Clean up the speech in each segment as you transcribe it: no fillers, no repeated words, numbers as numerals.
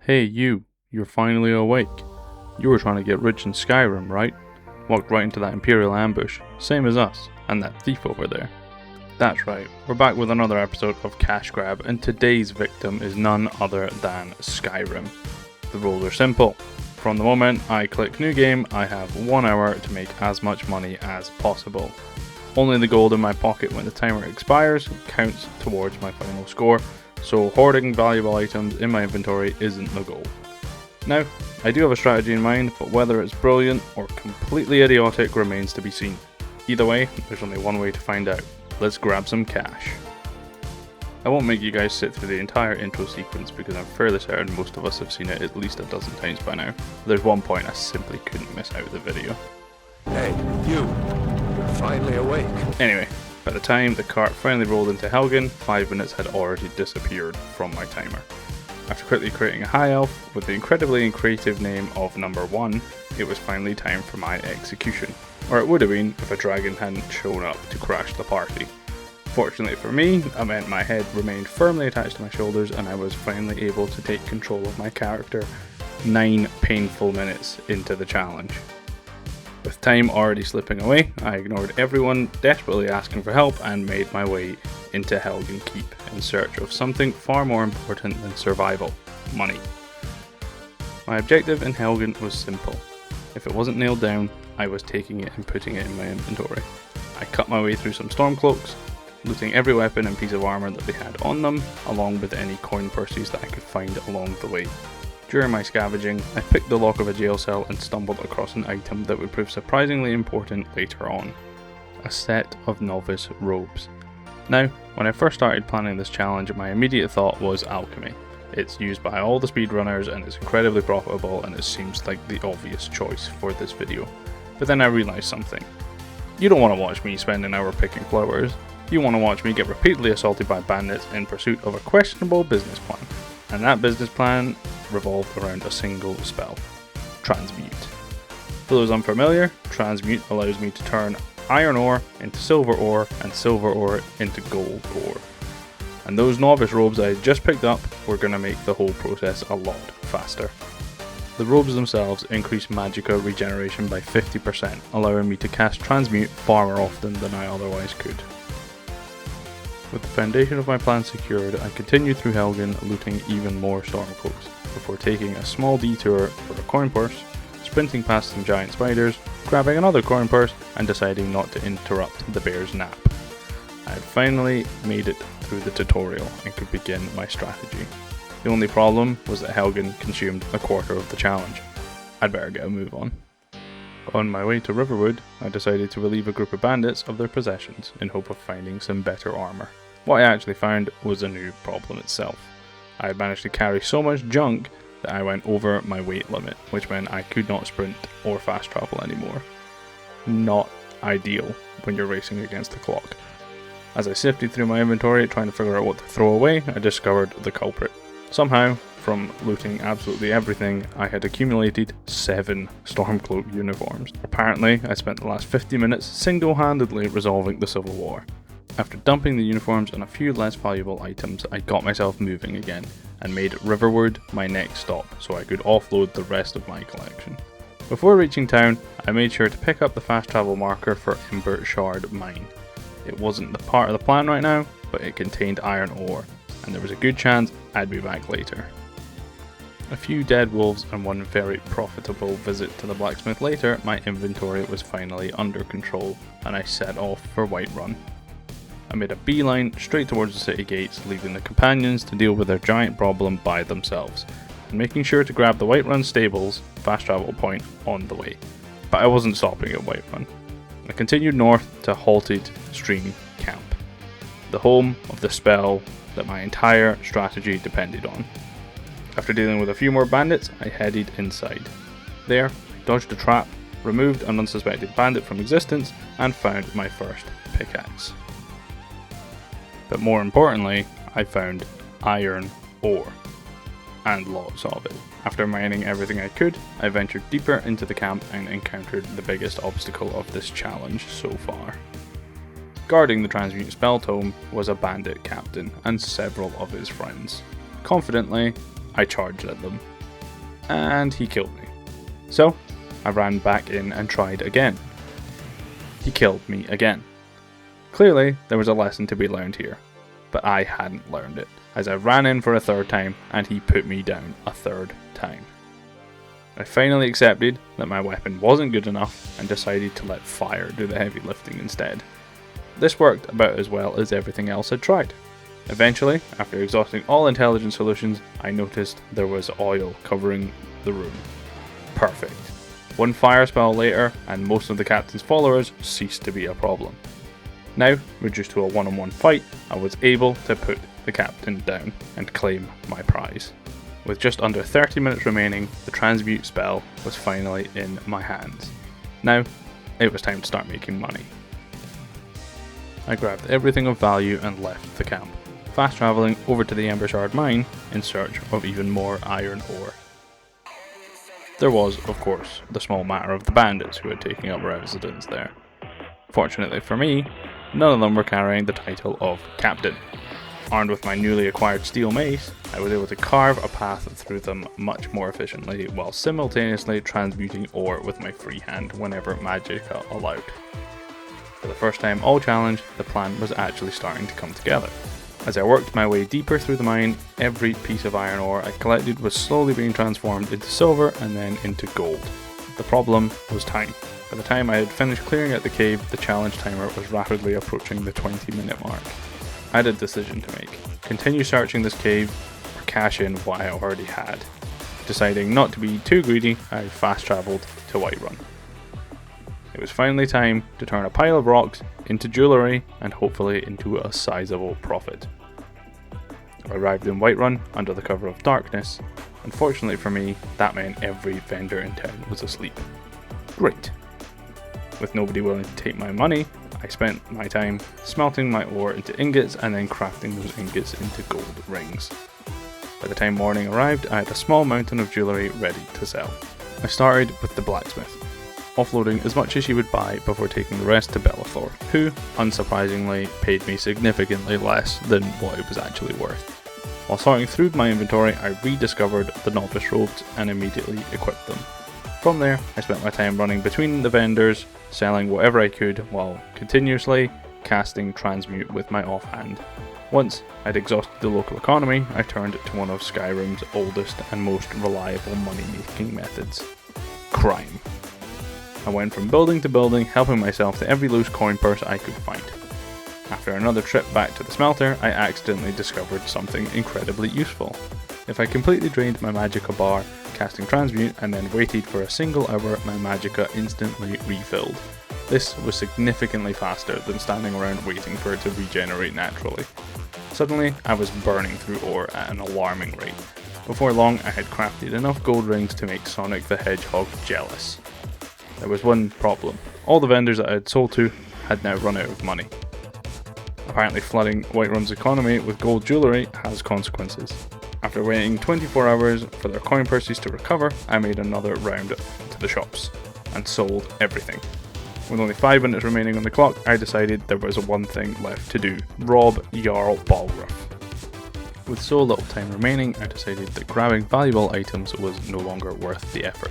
Hey you're finally awake. You were trying to get rich in Skyrim, right? Walked right into that Imperial ambush, same as us, and that thief over there. That's right, we're back with another episode of Cash Grab, and today's victim is none other than Skyrim. The rules are simple. From the moment I click new game, I have 1 hour to make as much money as possible. Only the gold in my pocket when the timer expires counts towards my final score, so hoarding valuable items in my inventory isn't the goal. Now, I do have a strategy in mind, but whether it's brilliant or completely idiotic remains to be seen. Either way, there's only one way to find out. Let's grab some cash. I won't make you guys sit through the entire intro sequence because I'm fairly certain most of us have seen it at least a dozen times by now. There's one point I simply couldn't miss out of the video. Hey, you're finally awake. Anyway, by the time the cart finally rolled into Helgen, 5 minutes had already disappeared from my timer. After quickly creating a high elf with the incredibly creative name of Number 1, it was finally time for my execution. Or it would have been if a dragon hadn't shown up to crash the party. Fortunately for me, that meant my head remained firmly attached to my shoulders and I was finally able to take control of my character 9 painful minutes into the challenge. With time already slipping away, I ignored everyone desperately asking for help and made my way into Helgen Keep in search of something far more important than survival: money. My objective in Helgen was simple. If it wasn't nailed down, I was taking it and putting it in my inventory. I cut my way through some stormcloaks, looting every weapon and piece of armour that they had on them, along with any coin purses that I could find along the way. During my scavenging, I picked the lock of a jail cell and stumbled across an item that would prove surprisingly important later on: a set of novice robes. Now, when I first started planning this challenge, my immediate thought was alchemy. It's used by all the speedrunners and it's incredibly profitable, and it seems like the obvious choice for this video. But then I realised something. You don't want to watch me spend an hour picking flowers. You want to watch me get repeatedly assaulted by bandits in pursuit of a questionable business plan. And that business plan revolved around a single spell: Transmute. For those unfamiliar, Transmute allows me to turn iron ore into silver ore and silver ore into gold ore. And those novice robes I just picked up were going to make the whole process a lot faster. The robes themselves increase magicka regeneration by 50%, allowing me to cast Transmute far more often than I otherwise could. With the foundation of my plan secured, I continued through Helgen, looting even more stormcloaks, before taking a small detour for a coin purse, sprinting past some giant spiders, grabbing another coin purse, and deciding not to interrupt the bear's nap. I had finally made it through the tutorial and could begin my strategy. The only problem was that Helgen consumed a quarter of the challenge. I'd better get a move on. On my way to Riverwood, I decided to relieve a group of bandits of their possessions in hope of finding some better armour. What I actually found was a new problem itself. I had managed to carry so much junk that I went over my weight limit, which meant I could not sprint or fast travel anymore. Not ideal when you're racing against the clock. As I sifted through my inventory trying to figure out what to throw away, I discovered the culprit. Somehow, from looting absolutely everything, I had accumulated 7 Stormcloak uniforms. Apparently, I spent the last 50 minutes single-handedly resolving the Civil War. After dumping the uniforms and a few less valuable items, I got myself moving again, and made Riverwood my next stop so I could offload the rest of my collection. Before reaching town, I made sure to pick up the fast travel marker for Ember Shard Mine. It wasn't the part of the plan right now, but it contained iron ore, and there was a good chance I'd be back later. A few dead wolves and one very profitable visit to the blacksmith later, my inventory was finally under control, and I set off for Whiterun. I made a beeline straight towards the city gates, leaving the companions to deal with their giant problem by themselves, and making sure to grab the Whiterun stables fast travel point on the way. But I wasn't stopping at Whiterun. I continued north to Halted Stream Camp, the home of the spell that my entire strategy depended on. After dealing with a few more bandits, I headed inside. There, I dodged a trap, removed an unsuspected bandit from existence, and found my first pickaxe. But more importantly, I found iron ore, and lots of it. After mining everything I could, I ventured deeper into the camp and encountered the biggest obstacle of this challenge so far. Guarding the Transmute spell tome was a bandit captain and several of his friends. Confidently, I charged at them, and he killed me. So I ran back in and tried again. He killed me again. Clearly there was a lesson to be learned here, but I hadn't learned it, as I ran in for a third time and he put me down a third time. I finally accepted that my weapon wasn't good enough and decided to let fire do the heavy lifting instead. This worked about as well as everything else I'd tried. Eventually, after exhausting all intelligent solutions, I noticed there was oil covering the room. Perfect. One fire spell later, and most of the captain's followers ceased to be a problem. Now, reduced to a one-on-one fight, I was able to put the captain down and claim my prize. With just under 30 minutes remaining, the transmute spell was finally in my hands. Now, it was time to start making money. I grabbed everything of value and left the camp, fast travelling over to the Ember Shard mine in search of even more iron ore. There was, of course, the small matter of the bandits who had taken up residence there. Fortunately for me, none of them were carrying the title of captain. Armed with my newly acquired steel mace, I was able to carve a path through them much more efficiently while simultaneously transmuting ore with my free hand whenever magicka allowed. For the first time all challenge, the plan was actually starting to come together. As I worked my way deeper through the mine, every piece of iron ore I collected was slowly being transformed into silver and then into gold. The problem was time. By the time I had finished clearing out the cave, the challenge timer was rapidly approaching the 20-minute mark. I had a decision to make. Continue searching this cave, or cash in what I already had. Deciding not to be too greedy, I fast travelled to Whiterun. It was finally time to turn a pile of rocks into jewellery and hopefully into a sizable profit. I arrived in Whiterun under the cover of darkness. Unfortunately for me, that meant every vendor in town was asleep. Great. With nobody willing to take my money, I spent my time smelting my ore into ingots and then crafting those ingots into gold rings. By the time morning arrived, I had a small mountain of jewellery ready to sell. I started with the blacksmith, offloading as much as she would buy before taking the rest to Belethor, who, unsurprisingly, paid me significantly less than what it was actually worth. While sorting through my inventory, I rediscovered the novice robes and immediately equipped them. From there, I spent my time running between the vendors, selling whatever I could while continuously casting transmute with my offhand. Once I'd exhausted the local economy, I turned to one of Skyrim's oldest and most reliable money-making methods: crime. I went from building to building, helping myself to every loose coin purse I could find. After another trip back to the smelter, I accidentally discovered something incredibly useful. If I completely drained my magicka bar, casting transmute, and then waited for a single hour, my magicka instantly refilled. This was significantly faster than standing around waiting for it to regenerate naturally. Suddenly, I was burning through ore at an alarming rate. Before long, I had crafted enough gold rings to make Sonic the Hedgehog jealous. There was one problem. All the vendors that I had sold to had now run out of money. Apparently flooding Whiterun's economy with gold jewellery has consequences. After waiting 24 hours for their coin purses to recover, I made another round to the shops and sold everything. With only 5 minutes remaining on the clock, I decided there was one thing left to do: rob Jarl Balgruuf. With so little time remaining, I decided that grabbing valuable items was no longer worth the effort.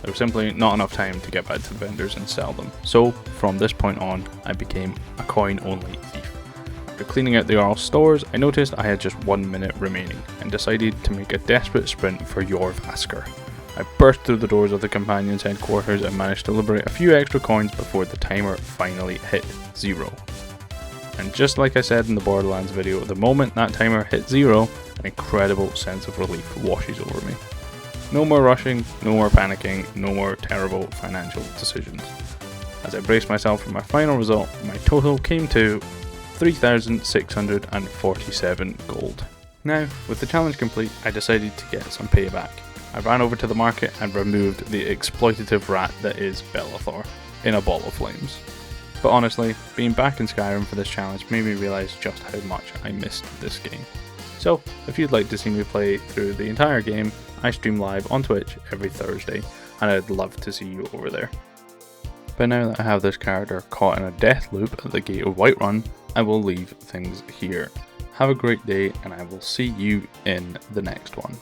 There was simply not enough time to get back to the vendors and sell them. So, from this point on, I became a coin-only thief. After cleaning out the Jarl's stores, I noticed I had just 1 minute remaining, and decided to make a desperate sprint for Jorvaskr. I burst through the doors of the Companions' headquarters and managed to liberate a few extra coins before the timer finally hit 0. And just like I said in the Borderlands video, the moment that timer hit 0, an incredible sense of relief washes over me. No more rushing, no more panicking, no more terrible financial decisions. As I braced myself for my final result, my total came to 3,647 gold. Now, with the challenge complete, I decided to get some payback. I ran over to the market and removed the exploitative rat that is Belethor in a ball of flames. But honestly, being back in Skyrim for this challenge made me realise just how much I missed this game. So, if you'd like to see me play through the entire game, I stream live on Twitch every Thursday, and I'd love to see you over there. But now that I have this character caught in a death loop at the gate of Whiterun, I will leave things here. Have a great day, and I will see you in the next one.